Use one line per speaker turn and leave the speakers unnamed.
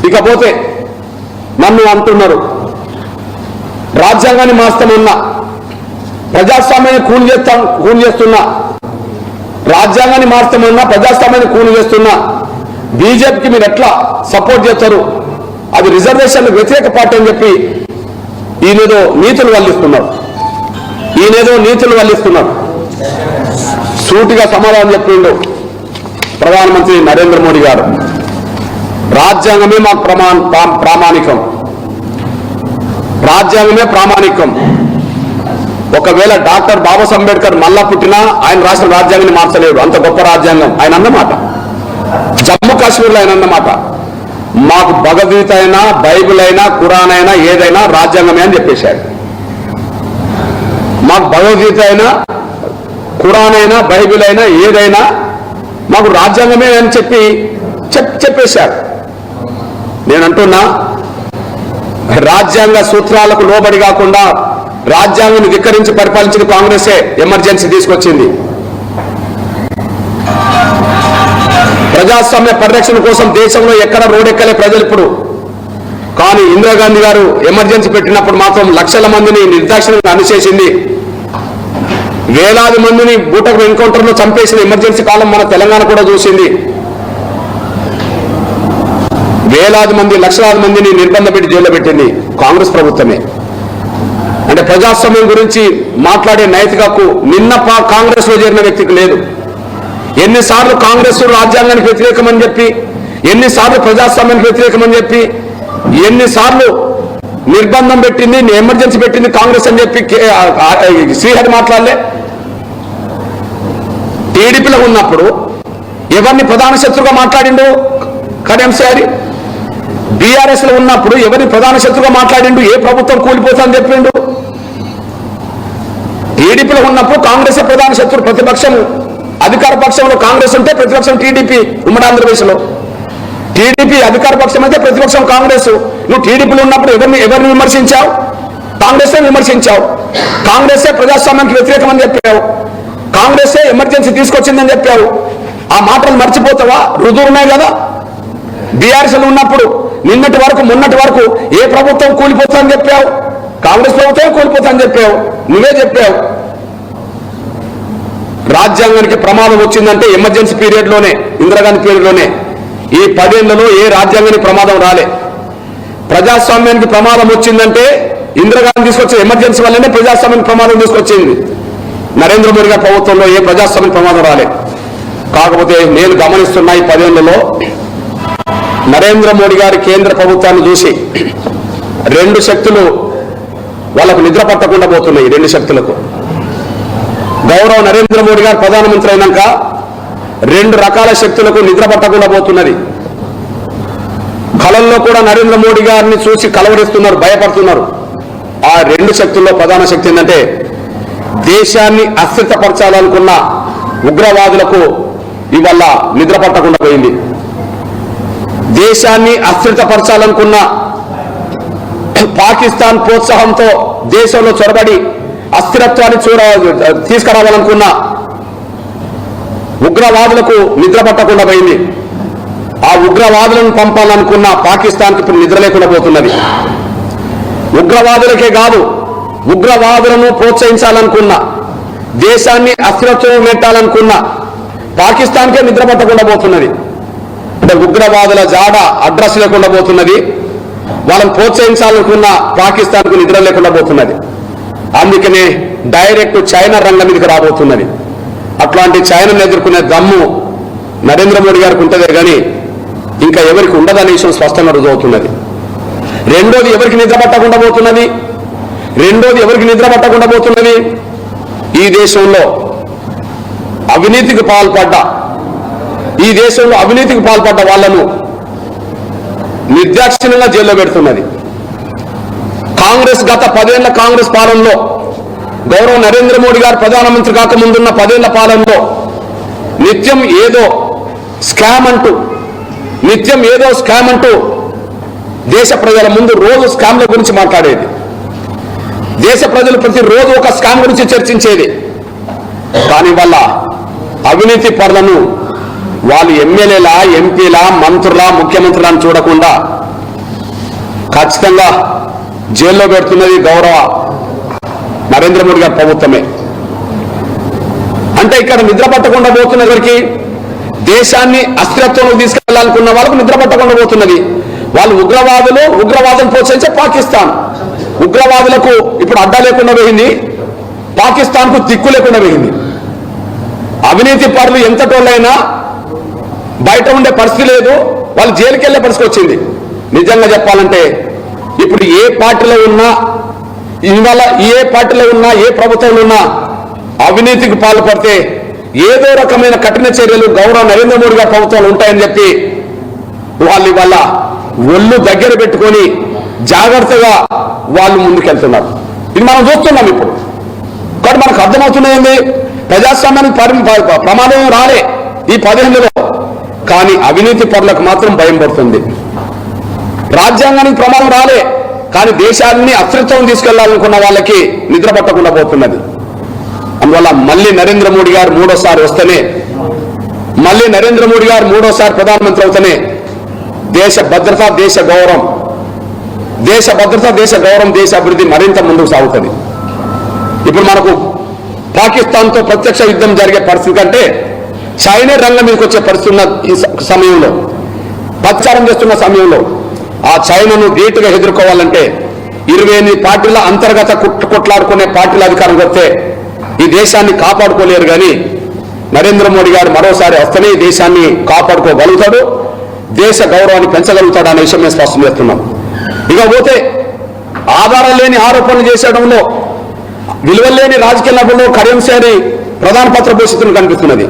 ఇకపోతే నన్ను అంటున్నారు రాజ్యాంగాన్ని మాస్తామన్నా ప్రజాస్వామ్యాన్ని కూని చేస్తున్నా రాజ్యాంగాన్ని మాస్తామన్నా ప్రజాస్వామ్యాన్ని కూని చేస్తున్నా బీజేపీకి మీరు ఎట్లా సపోర్ట్ చేస్తారు అది రిజర్వేషన్ వ్యతిరేక పార్టీ అని చెప్పి ఈయనేదో నీతులు వల్లిస్తున్నాడు సూటిగా సమాధానం చెప్పిండు ప్రధానమంత్రి నరేంద్ర మోడీ గారు రాజ్యాంగమే మాకు ప్రామాణికం ఒకవేళ డాక్టర్ బాబాసాహెబ్ అంబేద్కర్ మళ్ళా పుట్టినా ఆయన రాసిన రాజ్యాంగాన్ని మార్చలేడు అంత గొప్ప రాజ్యాంగం ఆయన అన్నమాట జమ్మూ కాశ్మీర్లో ఆయన అన్నమాట మాకు భగవద్గీత అయినా బైబిల్ అయినా ఖురాన్ అయినా ఏదైనా రాజ్యాంగమే అని చెప్పేశాడు మాకు భగవద్గీత అయినా ఖురాన్ అయినా బైబిల్ అయినా ఏదైనా మాకు రాజ్యాంగమే అని చెప్పేశాడు నేనంటున్నా రాజ్యాంగ సూత్రాలకు లోబడి కాకుండా రాజ్యాంగాన్ని ధిక్కరించి పరిపాలించిన కాంగ్రెసే ఎమర్జెన్సీ తీసుకొచ్చింది ప్రజాస్వామ్య పరిరక్షణ కోసం దేశంలో ఎక్కడ రోడ్డెక్కలే ప్రజలు ఇప్పుడు కానీ ఇందిరాగాంధీ గారు ఎమర్జెన్సీ పెట్టినప్పుడు మాత్రం లక్షల మందిని నిర్దాక్షిణ్యంగా అణిచేసింది వేలాది మందిని బూటకు ఎన్కౌంటర్లో చంపేసిన ఎమర్జెన్సీ కాలం మన తెలంగాణ కూడా చూసింది వేలాది మంది లక్షలాది మందిని నిర్బంధ పెట్టి జైల్లో పెట్టింది కాంగ్రెస్ ప్రభుత్వమే అంటే ప్రజాస్వామ్యం గురించి మాట్లాడే నైతిక హక్కు నిన్న కాంగ్రెస్ లో చేరిన వ్యక్తికి లేదు ఎన్నిసార్లు కాంగ్రెస్ రాజ్యాంగానికి వ్యతిరేకమని చెప్పి ఎన్నిసార్లు ప్రజాస్వామ్యానికి వ్యతిరేకమని చెప్పి ఎన్నిసార్లు నిర్బంధం పెట్టింది ఎమర్జెన్సీ పెట్టింది కాంగ్రెస్ అని చెప్పి శ్రీహరి మాట్లాడలే టీడీపీలో ఉన్నప్పుడు ఎవరిని ప్రధాన శత్రువుగా మాట్లాడిండు కడియం శ్రీహరి బీఆర్ఎస్ లో ఉన్నప్పుడు ఎవరిని ప్రధాన శత్రువుగా మాట్లాడిండు ఏ ప్రభుత్వం కూలిపోతుందని చెప్పిండు టీడీపీలో ఉన్నప్పుడు కాంగ్రెస్ ప్రధాన శత్రువు ప్రతిపక్షం అధికార పక్షంలో కాంగ్రెస్ ఉంటే ప్రతిపక్షం టీడీపీ ఉమ్మడి ఆంధ్రప్రదేశ్లో టీడీపీ అధికార పక్షం అయితే ప్రతిపక్షం కాంగ్రెస్ నువ్వు టీడీపీలో ఉన్నప్పుడు ఎవరిని విమర్శించావు కాంగ్రెస్నే విమర్శించావు కాంగ్రెసే ప్రజాస్వామ్యానికి వ్యతిరేకమని చెప్పావు కాంగ్రెసే ఎమర్జెన్సీ తీసుకొచ్చిందని చెప్పావు ఆ మాటలు మర్చిపోతావా రుజువు ఉన్నాయి కదా బీఆర్ఎస్ ఉన్నప్పుడు నిన్నటి వరకు మొన్నటి వరకు ఏ ప్రభుత్వం కూలిపోతుందని చెప్పావు కాంగ్రెస్ ప్రభుత్వం కూలిపోతుందని చెప్పావు నువ్వే చెప్పావు రాజ్యాంగానికి ప్రమాదం వచ్చిందంటే ఎమర్జెన్సీ పీరియడ్లోనే ఇందిరాగాంధీ పీరియడ్లోనే ఈ 10 ఏళ్లలో ఏ రాజ్యాంగానికి ప్రమాదం రాలే ప్రజాస్వామ్యానికి ప్రమాదం వచ్చిందంటే ఇందిరాగాంధీ తీసుకొచ్చిన ఎమర్జెన్సీ వల్లనే ప్రజాస్వామ్యానికి ప్రమాదం తీసుకొచ్చింది నరేంద్ర మోడీ గారి ప్రభుత్వంలో ఏ ప్రజాస్వామ్యానికి ప్రమాదం రాలే కాకపోతే నేను గమనిస్తున్నా ఈ 10 ఏళ్లలో నరేంద్ర మోడీ గారి కేంద్ర ప్రభుత్వాన్ని చూసి 2 శక్తులు వాళ్ళకు నిద్ర పట్టకుండా పోతున్నాయి 2 శక్తులకు గౌరవ నరేంద్ర మోడీ గారు ప్రధానమంత్రి అయినాక 2 రకాల శక్తులకు నిద్ర పట్టకుండా పోతున్నది కళల్లో కూడా నరేంద్ర మోడీ గారిని చూసి కలవరిస్తున్నారు భయపడుతున్నారు ఆ 2 శక్తుల్లో ప్రధాన శక్తి ఏంటంటే దేశాన్ని అస్థిరపరచాలనుకున్న ఉగ్రవాదులకు ఇవాళ నిద్ర పట్టకుండా పోయింది దేశాన్ని అస్థిరపరచాలనుకున్న పాకిస్తాన్ ప్రోత్సాహంతో దేశంలో చొరబడి అస్థిరత్వాన్ని తీసుకురావాలనుకున్న ఉగ్రవాదులకు నిద్ర పట్టకుండా పోయింది ఆ ఉగ్రవాదులను పంపాలనుకున్న పాకిస్తాన్కి ఇప్పుడు నిద్ర లేకుండా పోతున్నది ఉగ్రవాదులకే కాదు ఉగ్రవాదులను ప్రోత్సహించాలనుకున్న దేశాన్ని అస్థిరత్వం పెట్టాలనుకున్న పాకిస్తాన్కే నిద్ర పట్టకుండా పోతున్నది అంటే ఉగ్రవాదుల జాడ అడ్రస్ లేకుండా పోతున్నది వాళ్ళని ప్రోత్సహించాలనుకున్న పాకిస్తాన్కు నిద్ర లేకుండా పోతున్నది అందుకనే డైరెక్ట్ చైనా రంగం మీదకి రాబోతున్నది అట్లాంటి చైనాను ఎదుర్కొనే దమ్ము నరేంద్ర మోడీ గారికి ఉంటుందే కానీ ఇంకా ఎవరికి ఉండదనే విషయం స్పష్టంగా రుజువుతున్నది రెండోది ఎవరికి నిద్ర పట్టకుండా పోతున్నది ఈ దేశంలో అవినీతికి పాల్పడ్డ వాళ్లను నిర్దాక్షిణ్యంగా జైల్లో పెడుతున్నది కాంగ్రెస్ గత 10 ఏళ్ల కాంగ్రెస్ పాలనలో గౌరవ నరేంద్ర మోడీ గారు ప్రధానమంత్రి కాకముందున్న 10 ఏళ్ల పాలనలో నిత్యం ఏదో స్కామ్ అంటూ దేశ ప్రజల ముందు రోజు స్కామ్ల గురించి మాట్లాడేది దేశ ప్రజలు ప్రతిరోజు ఒక స్కామ్ గురించి చర్చించేది కానీ వాళ్ళ అవినీతి పరులను వాళ్ళు ఎమ్మెల్యేలా, ఎంపీలా, మంత్రులా, ముఖ్యమంత్రులను చూడకుండా ఖచ్చితంగా జైల్లో పెడుతున్నది గౌరవ నరేంద్ర మోడీ గారి ప్రభుత్వమే. అంటే ఇక్కడ నిద్ర పట్టకుండా పోతున్న ఎవరికి? దేశాన్ని అస్థిరత్వంలో తీసుకెళ్లాలనుకున్న వాళ్ళకు నిద్ర పట్టకుండా పోతున్నది. వాళ్ళు ఉగ్రవాదులు, ఉగ్రవాదం ప్రోత్సహించే పాకిస్తాన్. ఉగ్రవాదులకు ఇప్పుడు అడ్డా లేకుండా పోయింది, పాకిస్తాన్కు దిక్కు లేకుండా పోయింది. అవినీతి పరులు ఎంతటోళ్ళైనా బయట ఉండే పరిస్థితి లేదు, వాళ్ళు జైలుకి వెళ్లే పరిస్థితి వచ్చింది. నిజంగా చెప్పాలంటే ఇప్పుడు ఏ పార్టీలో ఉన్నా, ఇవాళ ఏ పార్టీలో ఉన్నా, ఏ ప్రభుత్వంలో ఉన్నా అవినీతికి పాల్పడితే ఏదో రకమైన కఠిన చర్యలు గౌరవ నరేంద్ర మోడీ గారి ప్రభుత్వాలు ఉంటాయని చెప్పి వాళ్ళు ఇవాళ ఒళ్ళు దగ్గర పెట్టుకొని జాగ్రత్తగా వాళ్ళు ముందుకెళ్తున్నారు. ఇది మనం చూస్తున్నాం ఇప్పుడు. కాబట్టి మనకు అర్థమవుతున్నది, ప్రజాస్వామ్యానికి ప్రమాదం రాలే ఈ 10 ఏళ్లలో, కానీ అవినీతి పరులకు మాత్రం భయం పడుతుంది. రాజ్యాంగానికి ప్రమాదం రాలే, కానీ దేశాన్ని అస్థిరత్వం తీసుకెళ్లాలనుకున్న వాళ్ళకి నిద్ర పట్టకుండా పోతున్నది. అందువల్ల మళ్ళీ నరేంద్ర మోడీ గారు మూడోసారి వస్తేనే, మళ్ళీ నరేంద్ర మోడీ గారు మూడోసారి ప్రధానమంత్రి అవుతేనే దేశ భద్రత, దేశ గౌరవం, దేశ భద్రత, దేశ గౌరవం, దేశ అభివృద్ధి మరింత ముందుకు సాగుతుంది. ఇప్పుడు మనకు పాకిస్తాన్తో ప్రత్యక్ష యుద్ధం జరిగే పరిస్థితి కంటే చైనా రంగం మీదకి వచ్చే పరిస్థితి ఉన్న ఈ సమయంలో, ప్రచారం చేస్తున్న సమయంలో ఆ చైనాను ధీటుగా ఎదుర్కోవాలంటే 28 పార్టీల అంతర్గత కొట్లాడుకునే పార్టీల అధికారం వస్తే ఈ దేశాన్ని కాపాడుకోలేరు. కానీ నరేంద్ర మోడీ గారు మరోసారి వస్తేనే ఈ దేశాన్ని కాపాడుకోగలుగుతాడు, దేశ గౌరవాన్ని పెంచగలుగుతాడు అనే విషయం మేము స్పష్టం చేస్తున్నాం. ఇకపోతే ఆధారం లేని ఆరోపణలు చేసేయడంలో, విలువలేని రాజకీయ లాభంలో కరెన్సీ ప్రధాన పాత్ర పోషిస్తున్నట్టు కనిపిస్తున్నది.